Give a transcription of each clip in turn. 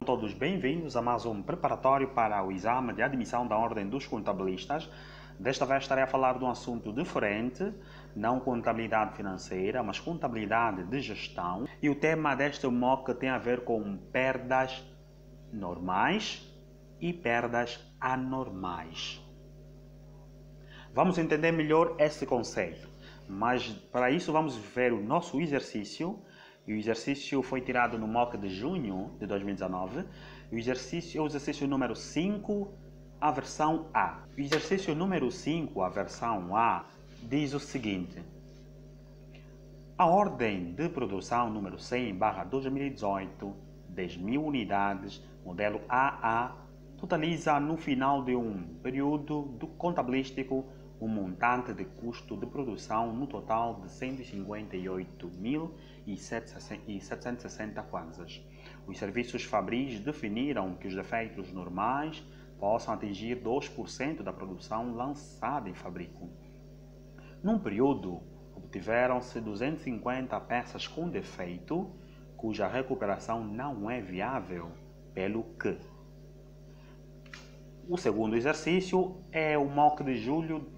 Todos bem-vindos a mais um preparatório para o exame de admissão da Ordem dos Contabilistas. Desta vez estarei a falar de um assunto diferente, não contabilidade financeira, mas contabilidade de gestão. E o tema deste mock tem a ver com perdas normais e perdas anormais. Vamos entender melhor esse conceito, mas para isso vamos ver o nosso exercício. E o exercício foi tirado no mock de junho de 2019. O exercício é o exercício número 5, a versão A. O exercício número 5, a versão A, diz o seguinte: a ordem de produção número 100/2018, 10.000 unidades, modelo AA, totaliza no final de um período contabilístico um montante de custo de produção no total de 158.760 kwanzas. Os serviços fabris definiram que os defeitos normais possam atingir 2% da produção lançada em fabrico. Num período, obtiveram-se 250 peças com defeito, cuja recuperação não é viável, pelo que. O segundo exercício é o mock de julho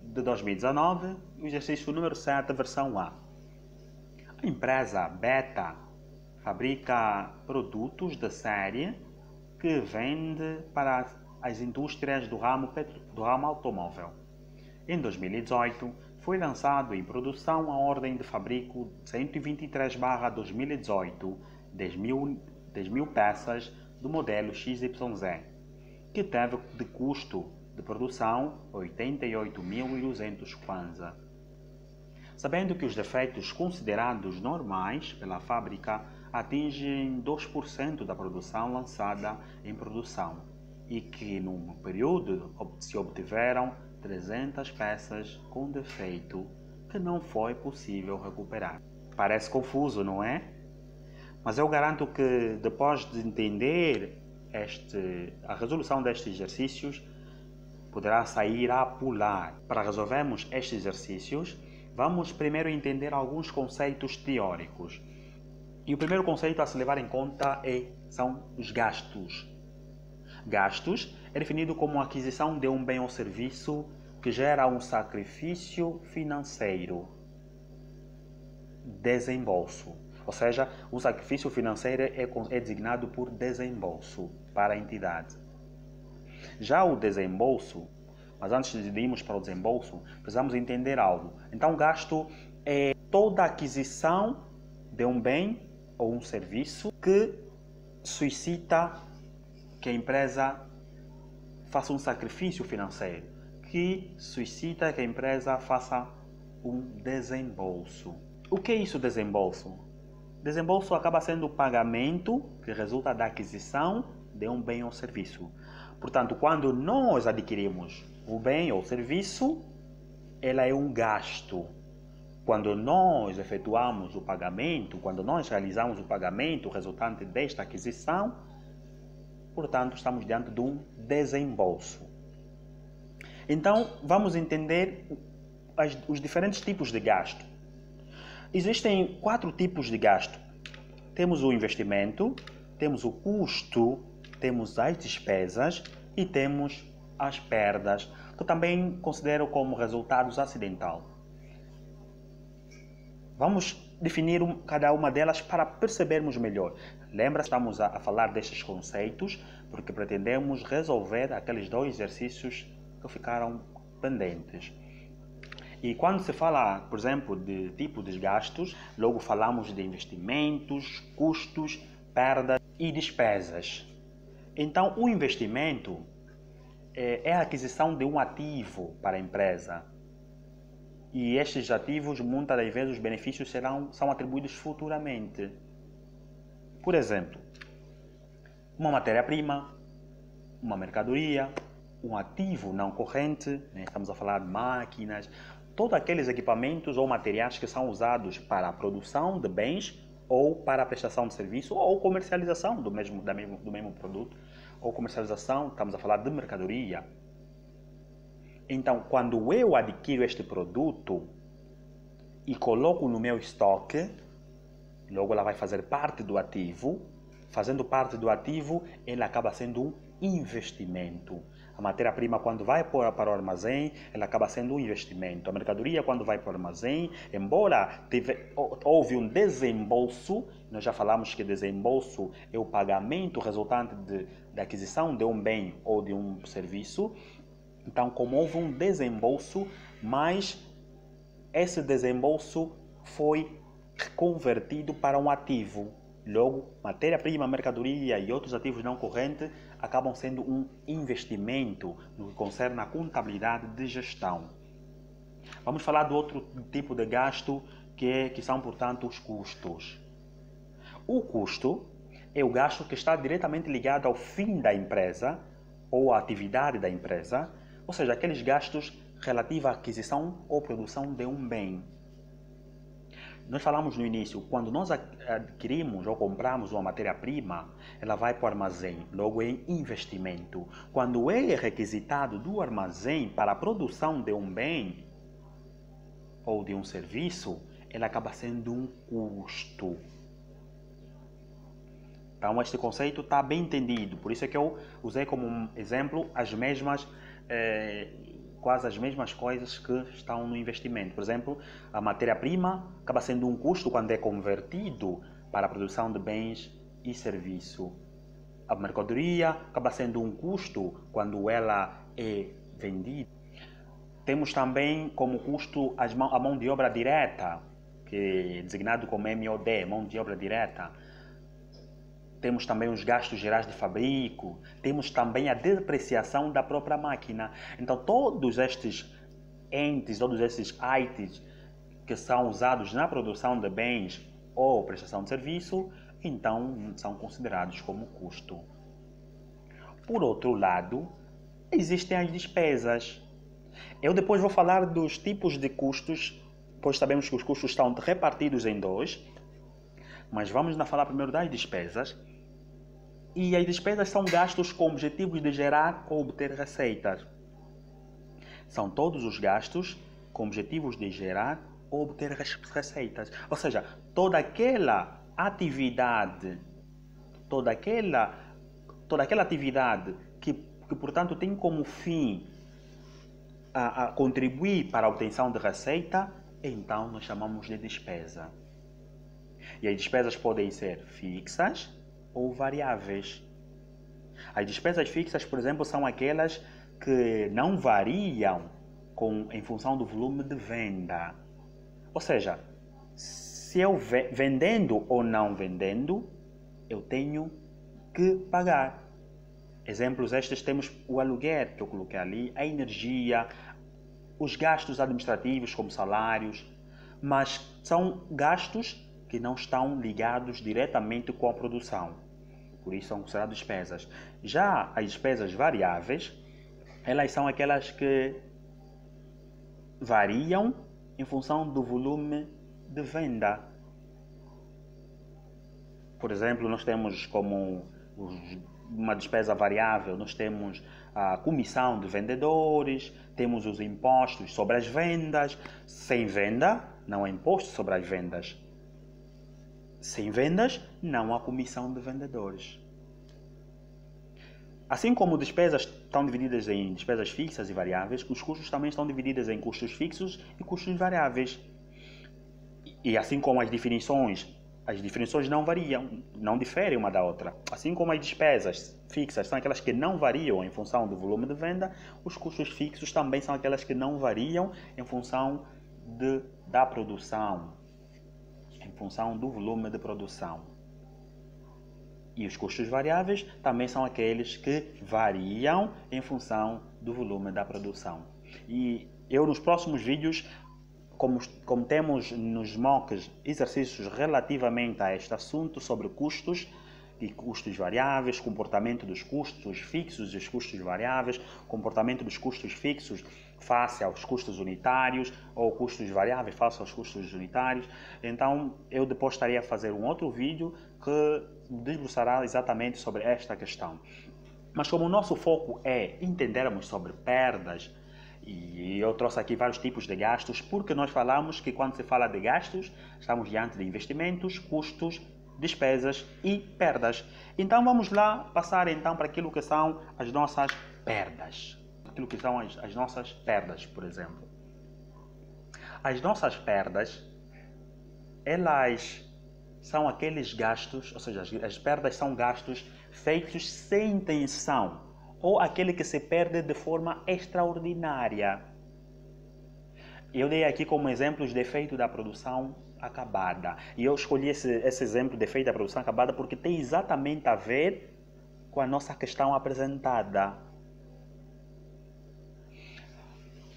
de 2019, o exercício número 7, versão A. A empresa Beta fabrica produtos de série que vende para as indústrias do ramo automóvel. Em 2018, foi lançado em produção a ordem de fabrico 123/2018, 10.000 peças do modelo XYZ, que teve de custo de produção 88.200 kwanza. Sabendo que os defeitos considerados normais pela fábrica atingem 2% da produção lançada em produção e que num período se obtiveram 300 peças com defeito que não foi possível recuperar. Parece confuso, não é? Mas eu garanto que depois de entender a resolução destes exercícios, poderá sair a pular. Para resolvermos estes exercícios, vamos primeiro entender alguns conceitos teóricos. E o primeiro conceito a se levar em conta são os gastos. Gastos é definido como a aquisição de um bem ou serviço que gera um sacrifício financeiro. Desembolso. Ou seja, o sacrifício financeiro é designado por desembolso para a entidade. Já o desembolso, mas antes de irmos para o desembolso, precisamos entender algo. Então, gasto é toda aquisição de um bem ou um serviço que suscita que a empresa faça um sacrifício financeiro, que suscita que a empresa faça um desembolso. O que é isso, desembolso? Desembolso acaba sendo o pagamento que resulta da aquisição de um bem ou serviço. Portanto, quando nós adquirimos o bem ou serviço, ela é um gasto. Quando nós efetuamos o pagamento, quando nós realizamos o pagamento resultante desta aquisição, portanto, estamos diante de um desembolso. Então, vamos entender os diferentes tipos de gasto. Existem 4 tipos de gasto. Temos o investimento, temos o custo, temos as despesas e temos as perdas, que também considero como resultados acidental. Vamos definir cada uma delas para percebermos melhor. Lembra, estamos a falar destes conceitos porque pretendemos resolver aqueles 2 exercícios que ficaram pendentes. E quando se fala, por exemplo, de tipo de gastos, logo falamos de investimentos, custos, perdas e despesas. Então, o investimento é a aquisição de um ativo para a empresa. E estes ativos, muitas das vezes, os benefícios são atribuídos futuramente. Por exemplo, uma matéria-prima, uma mercadoria, um ativo não corrente, estamos a falar de máquinas, todos aqueles equipamentos ou materiais que são usados para a produção de bens ou para a prestação de serviço ou comercialização do mesmo produto, ou comercialização, estamos a falar de mercadoria. Então, quando eu adquiro este produto e coloco no meu estoque, logo ela vai fazer parte do ativo, fazendo parte do ativo, ela acaba sendo um investimento. A matéria-prima, quando vai para o armazém, ela acaba sendo um investimento. A mercadoria, quando vai para o armazém, embora houve um desembolso, nós já falamos que desembolso é o pagamento resultante da aquisição de um bem ou de um serviço. Então, como houve um desembolso, mas esse desembolso foi convertido para um ativo. Logo, matéria-prima, mercadoria e outros ativos não correntes acabam sendo um investimento no que concerne a contabilidade de gestão. Vamos falar do outro tipo de gasto que são, portanto, os custos. O custo é o gasto que está diretamente ligado ao fim da empresa ou à atividade da empresa, ou seja, aqueles gastos relativos à aquisição ou produção de um bem. Nós falamos no início, quando nós adquirimos ou compramos uma matéria-prima, ela vai para o armazém, logo é investimento. Quando é requisitado do armazém para a produção de um bem ou de um serviço, ela acaba sendo um custo. Então, este conceito está bem entendido, por isso é que eu usei como um exemplo quase as mesmas coisas que estão no investimento. Por exemplo, a matéria-prima acaba sendo um custo quando é convertido para a produção de bens e serviços. A mercadoria acaba sendo um custo quando ela é vendida. Temos também como custo a mão de obra direta, que é designado como MOD, mão de obra direta. Temos também os gastos gerais de fabrico, temos também a depreciação da própria máquina. Então, todos estes entes, todos esses itens que são usados na produção de bens ou prestação de serviço, então são considerados como custo. Por outro lado, existem as despesas. Eu depois vou falar dos tipos de custos, pois sabemos que os custos estão repartidos em dois, mas vamos falar primeiro das despesas. E as despesas são gastos com objetivos de gerar ou obter receitas. São todos os gastos com objetivos de gerar ou obter receitas. Ou seja, toda aquela atividade, toda aquela atividade que portanto tem como fim a contribuir para a obtenção de receita, então nós chamamos de despesa. E as despesas podem ser fixas ou variáveis. As despesas fixas, por exemplo, são aquelas que não variam em função do volume de venda. Ou seja, se eu vendendo ou não vendendo, eu tenho que pagar. Exemplos estes temos o aluguer que eu coloquei ali, a energia, os gastos administrativos como salários, mas são gastos que não estão ligados diretamente com a produção. Por isso são consideradas despesas. Já as despesas variáveis, elas são aquelas que variam em função do volume de venda. Por exemplo, nós temos como uma despesa variável, nós temos a comissão de vendedores, temos os impostos sobre as vendas. Sem venda, não há imposto sobre as vendas. Sem vendas, não há comissão de vendedores. Assim como despesas estão divididas em despesas fixas e variáveis, os custos também estão divididos em custos fixos e custos variáveis. E assim como as definições não variam, não diferem uma da outra. Assim como as despesas fixas são aquelas que não variam em função do volume de venda, os custos fixos também são aquelas que não variam em função da produção, em função do volume de produção. E os custos variáveis também são aqueles que variam em função do volume da produção. E eu nos próximos vídeos, como temos nos mocks exercícios relativamente a este assunto sobre custos e custos variáveis, comportamento dos custos fixos e os custos variáveis, comportamento dos custos fixos face aos custos unitários ou custos variáveis face aos custos unitários. Então eu depois estaria a fazer um outro vídeo que desbruçará exatamente sobre esta questão. Mas como o nosso foco é entendermos sobre perdas, e eu trouxe aqui vários tipos de gastos, porque nós falamos que quando se fala de gastos, estamos diante de investimentos, custos despesas e perdas. Então vamos lá passar então para aquilo que são as nossas perdas. Aquilo que são as nossas perdas, por exemplo. As nossas perdas, elas são aqueles gastos, ou seja, as perdas são gastos feitos sem intenção ou aquele que se perde de forma extraordinária. Eu dei aqui como exemplo os defeitos da produção acabada. E eu escolhi esse exemplo de defeito da produção acabada porque tem exatamente a ver com a nossa questão apresentada.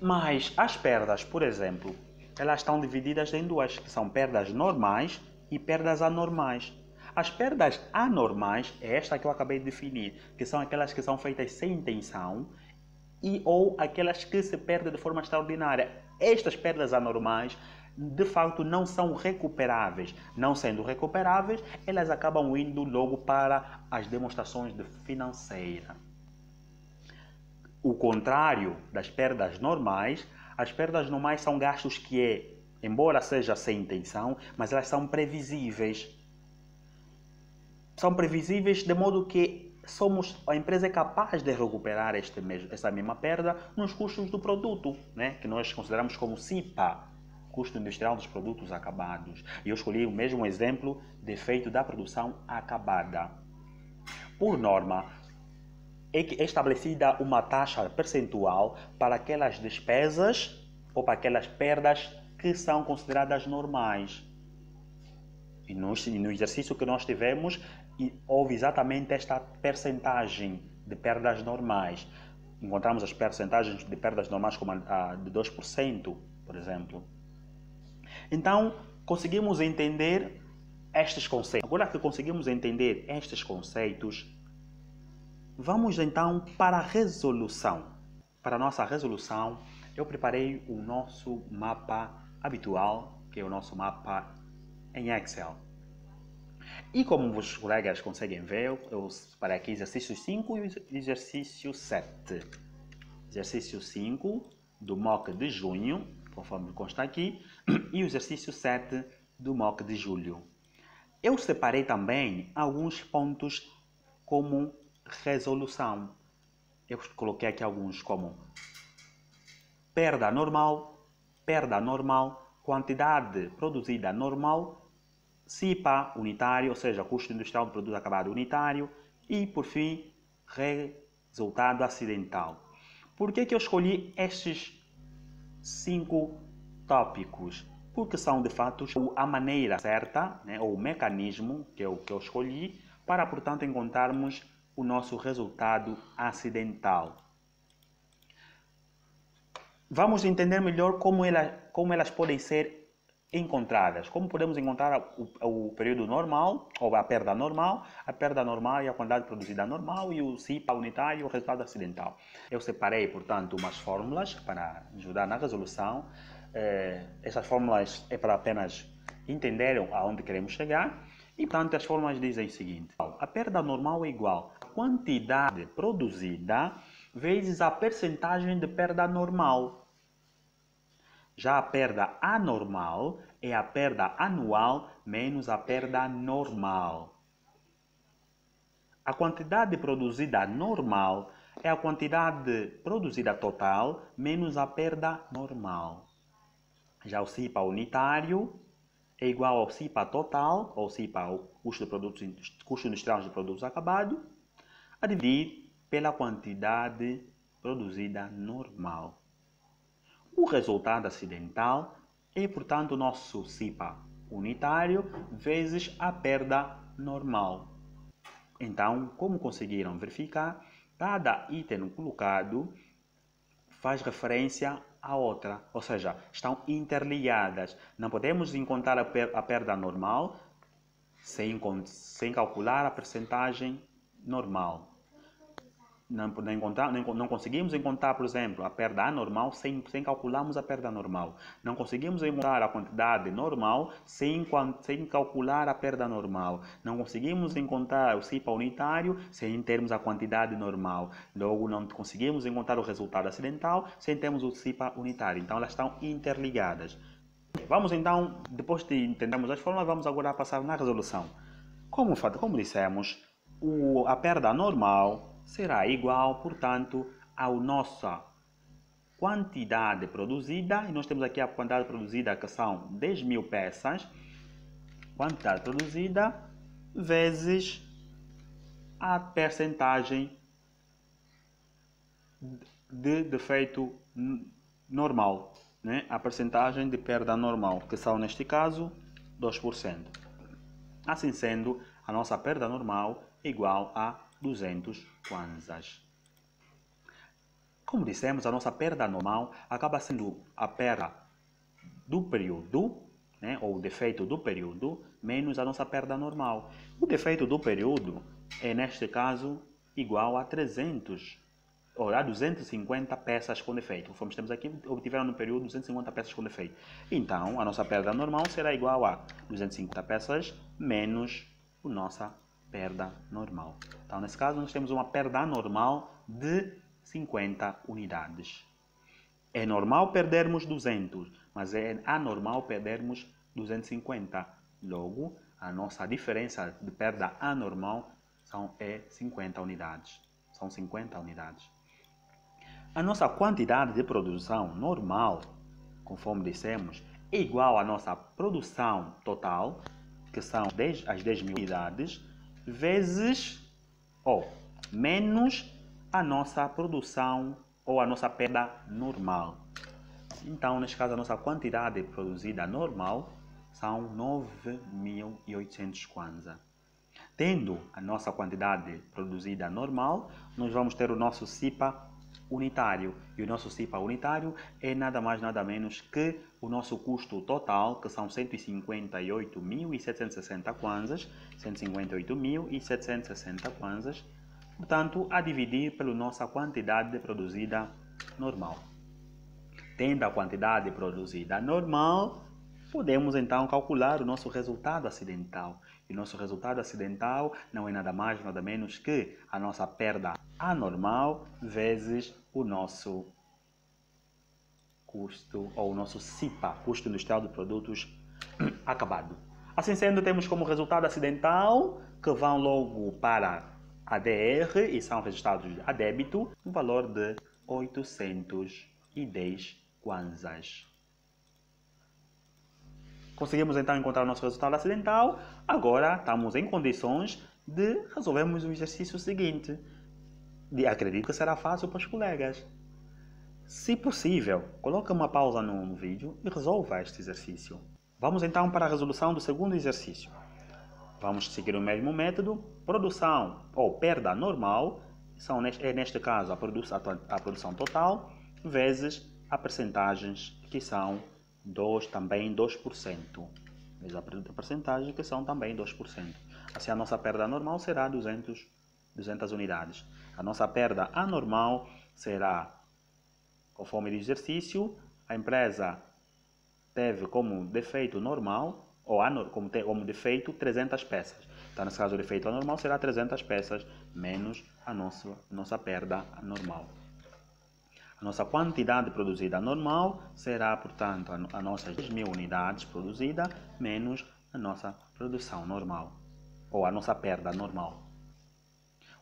Mas as perdas, por exemplo, elas estão divididas em duas, que são perdas normais e perdas anormais. As perdas anormais é esta que eu acabei de definir, que são aquelas que são feitas sem intenção e ou aquelas que se perdem de forma extraordinária. Estas perdas anormais, de facto, não são recuperáveis. Não sendo recuperáveis, elas acabam indo logo para as demonstrações de financeira. O contrário das perdas normais, as perdas normais são gastos que embora seja sem intenção, mas elas são previsíveis. São previsíveis de modo que a empresa é capaz de recuperar essa mesma perda nos custos do produto, né? Que nós consideramos como CIPA, custo industrial dos produtos acabados. E eu escolhi o mesmo exemplo de efeito da produção acabada. Por norma, é estabelecida uma taxa percentual para aquelas despesas ou para aquelas perdas que são consideradas normais. E no exercício que nós tivemos, houve exatamente esta percentagem de perdas normais. Encontramos as percentagens de perdas normais como a de 2%, por exemplo. Então, conseguimos entender estes conceitos. Agora que conseguimos entender estes conceitos, vamos então para a resolução. Para a nossa resolução, eu preparei o nosso mapa habitual, que é o nosso mapa em Excel. E como os colegas conseguem ver, eu separei aqui exercício 5 e exercício 7. Exercício 5 do MOOC de junho, conforme consta aqui, e o exercício 7 do MOOC de julho. Eu separei também alguns pontos como resolução. Eu coloquei aqui alguns como perda normal, quantidade produzida normal, CIPA unitário, ou seja, custo industrial do produto acabado unitário, e por fim, resultado acidental. Por que eu escolhi estes 5 tópicos? Porque são de fato a maneira certa, né, ou o mecanismo que eu escolhi para, portanto, encontrarmos o nosso resultado acidental. Vamos entender melhor como elas podem ser encontradas. Como podemos encontrar o período normal, ou a perda normal e a quantidade produzida normal, e o CIPA unitário e o resultado acidental. Eu separei, portanto, umas fórmulas para ajudar na resolução. Essas fórmulas é para apenas entenderem aonde queremos chegar. E, portanto, as fórmulas dizem o seguinte: a perda normal é igual à quantidade produzida vezes a percentagem de perda normal. Já a perda anormal é a perda anual menos a perda normal. A quantidade produzida normal é a quantidade produzida total menos a perda normal. Já o CIPA unitário é igual ao CIPA total, ou CIPA, o custo industrial de produtos acabados, a dividir pela quantidade produzida normal. O resultado acidental é, portanto, o nosso CIPA unitário vezes a perda normal. Então, como conseguiram verificar, cada item colocado faz referência à outra, ou seja, estão interligadas. Não podemos encontrar a perda normal sem calcular a percentagem normal. Não conseguimos encontrar, por exemplo, a perda anormal sem calcularmos a perda normal. Não conseguimos encontrar a quantidade normal sem calcular a perda normal. Não conseguimos encontrar o CIPA unitário sem termos a quantidade normal. Logo, não conseguimos encontrar o resultado acidental sem termos o CIPA unitário. Então, elas estão interligadas. Vamos então, depois de entendermos as fórmulas, vamos agora passar na resolução. Como dissemos, a perda normal será igual, portanto, à nossa quantidade produzida, e nós temos aqui a quantidade produzida que são 10.000 peças, quantidade produzida vezes a percentagem de defeito normal, né? A percentagem de perda normal, que são neste caso 2%. Assim sendo, a nossa perda normal é igual a 200 kwanzas. Como dissemos, a nossa perda normal acaba sendo a perda do período, né, ou o defeito do período, menos a nossa perda normal. O defeito do período é, neste caso, igual a 250 peças com defeito. Como temos aqui, obtiveram no período 250 peças com defeito. Então, a nossa perda normal será igual a 250 peças menos a nossa perda normal. Então, nesse caso, nós temos uma perda normal de 50 unidades. É normal perdermos 200, mas é anormal perdermos 250. Logo, a nossa diferença de perda anormal é 50 unidades. São 50 unidades. A nossa quantidade de produção normal, conforme dissemos, é igual à nossa produção total, que são as 10.000 unidades, vezes ou menos a nossa produção ou a nossa perda normal. Então, neste caso, a nossa quantidade produzida normal são 9.800 kwanza. Tendo a nossa quantidade produzida normal, nós vamos ter o nosso CIPA unitário. E o nosso CIPA unitário é nada mais nada menos que o nosso custo total, que são 158.760 kwanzas, 158.760 kwanzas, portanto, a dividir pela nossa quantidade produzida normal. Tendo a quantidade produzida normal, podemos então calcular o nosso resultado acidental. E o nosso resultado acidental não é nada mais, nada menos que a nossa perda anormal vezes o nosso custo, ou o nosso CIPA, custo industrial de produtos acabado. Assim sendo, temos como resultado acidental, que vão logo para a DR e são registrados a débito, um valor de 810 kwanzas. Conseguimos então encontrar o nosso resultado acidental. Agora estamos em condições de resolvermos o exercício seguinte. E acredito que será fácil para os colegas. Se possível, coloque uma pausa no vídeo e resolva este exercício. Vamos então para a resolução do segundo exercício. Vamos seguir o mesmo método. Produção ou perda normal é neste caso a produção total vezes a percentagens que são também 2%. Vezes a percentagem que são também 2%. Assim a nossa perda normal será 200 unidades. A nossa perda anormal será, conforme o exercício, a empresa teve como defeito normal, ou como defeito 300 peças. Então, nesse caso, o defeito anormal será 300 peças menos a nossa perda normal. A nossa quantidade produzida normal será, portanto, a nossas 10.000 unidades produzidas menos a nossa produção normal, ou a nossa perda normal.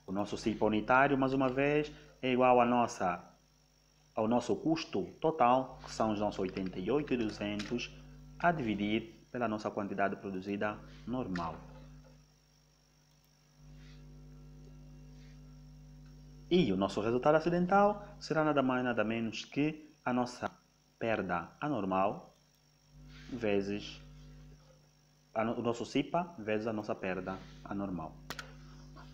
O nosso CIPA unitário, mais uma vez, é igual ao nosso custo total, que são os nossos 88.200, a dividir pela nossa quantidade produzida normal. E o nosso resultado acidental será nada mais nada menos que a nossa perda anormal vezes o nosso CIPA vezes a nossa perda anormal.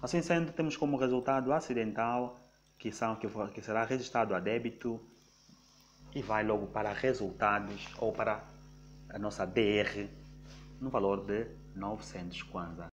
Assim sendo, temos como resultado acidental que será registrado a débito e vai logo para resultados ou para a nossa DR no valor de 900 kwanza.